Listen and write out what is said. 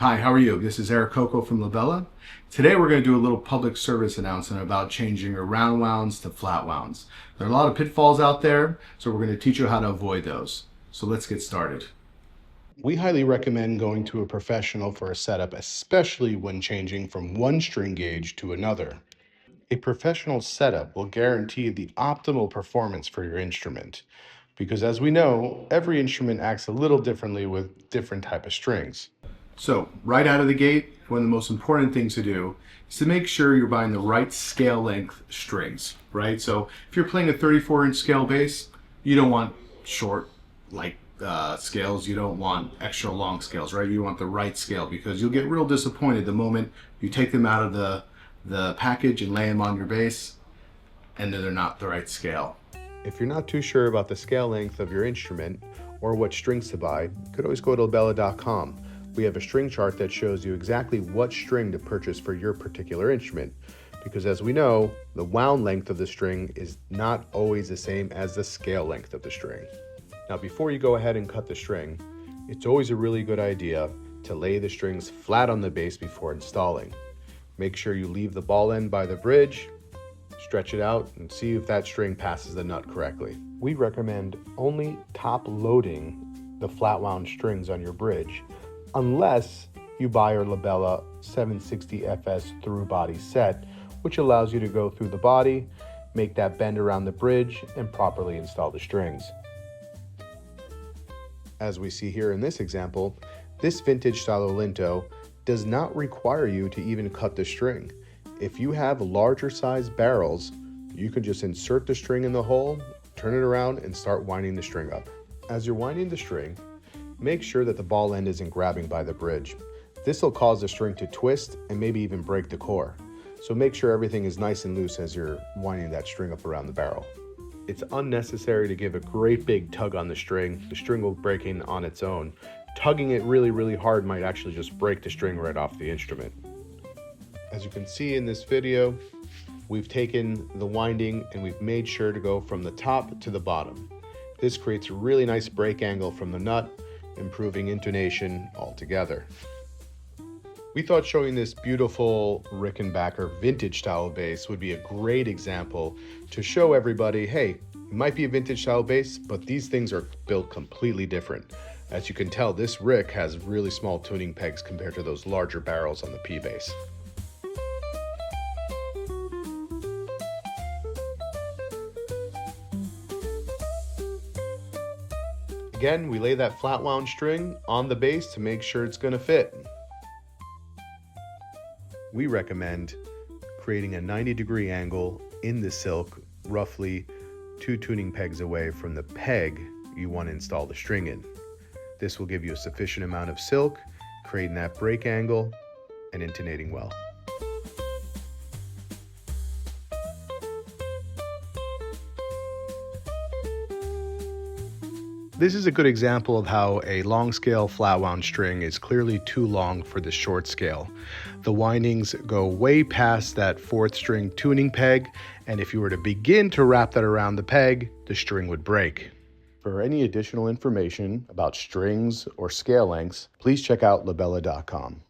Hi, how are you? This is Eric Coco from Labella. Today we're going to do a little public service announcement about changing your round wounds to flat wounds. There are a lot of pitfalls out there, so we're going to teach you how to avoid those. So let's get started. We highly recommend going to a professional for a setup, especially when changing from one string gauge to another. A professional setup will guarantee the optimal performance for your instrument, because as we know, every instrument acts a little differently with different type of strings. So right out of the gate, one of the most important things to do is to make sure you're buying the right scale length strings, right? So if you're playing a 34-inch scale bass, you don't want short scales. You don't want extra long scales, right? You want the right scale because you'll get real disappointed the moment you take them out of the package and lay them on your bass and then they're not the right scale. If you're not too sure about the scale length of your instrument or what strings to buy, you could always go to labella.com. We have a string chart that shows you exactly what string to purchase for your particular instrument, because as we know, the wound length of the string is not always the same as the scale length of the string. Now, before you go ahead and cut the string, it's always a really good idea to lay the strings flat on the bass before installing. Make sure you leave the ball end by the bridge, stretch it out, and see if that string passes the nut correctly. We recommend only top loading the flat wound strings on your bridge, unless you buy our Labella 760 FS through body set, which allows you to go through the body, make that bend around the bridge, and properly install the strings. As we see here in this example, this vintage style Olinto does not require you to even cut the string. If you have larger size barrels, you can just insert the string in the hole, turn it around, and start winding the string up. As you're winding the string, make sure that the ball end isn't grabbing by the bridge. This will cause the string to twist and maybe even break the core. So make sure everything is nice and loose as you're winding that string up around the barrel. It's unnecessary to give a great big tug on the string. The string will break in on its own. Tugging it really hard might actually just break the string right off the instrument. As you can see in this video, we've taken the winding and we've made sure to go from the top to the bottom. This creates a really nice break angle from the nut, improving intonation altogether. We thought showing this beautiful Rickenbacker vintage style bass would be a great example to show everybody, hey, it might be a vintage style bass, but these things are built completely different. As you can tell, this Rick has really small tuning pegs compared to those larger barrels on the P bass. Again, we lay that flat wound string on the bass to make sure it's going to fit. We recommend creating a 90-degree angle in the silk, roughly 2 tuning pegs away from the peg you want to install the string in. This will give you a sufficient amount of silk, creating that break angle and intonating well. This is a good example of how a long scale flat wound string is clearly too long for the short scale. The windings go way past that 4th string tuning peg, and if you were to begin to wrap that around the peg, the string would break. For any additional information about strings or scale lengths, please check out labella.com.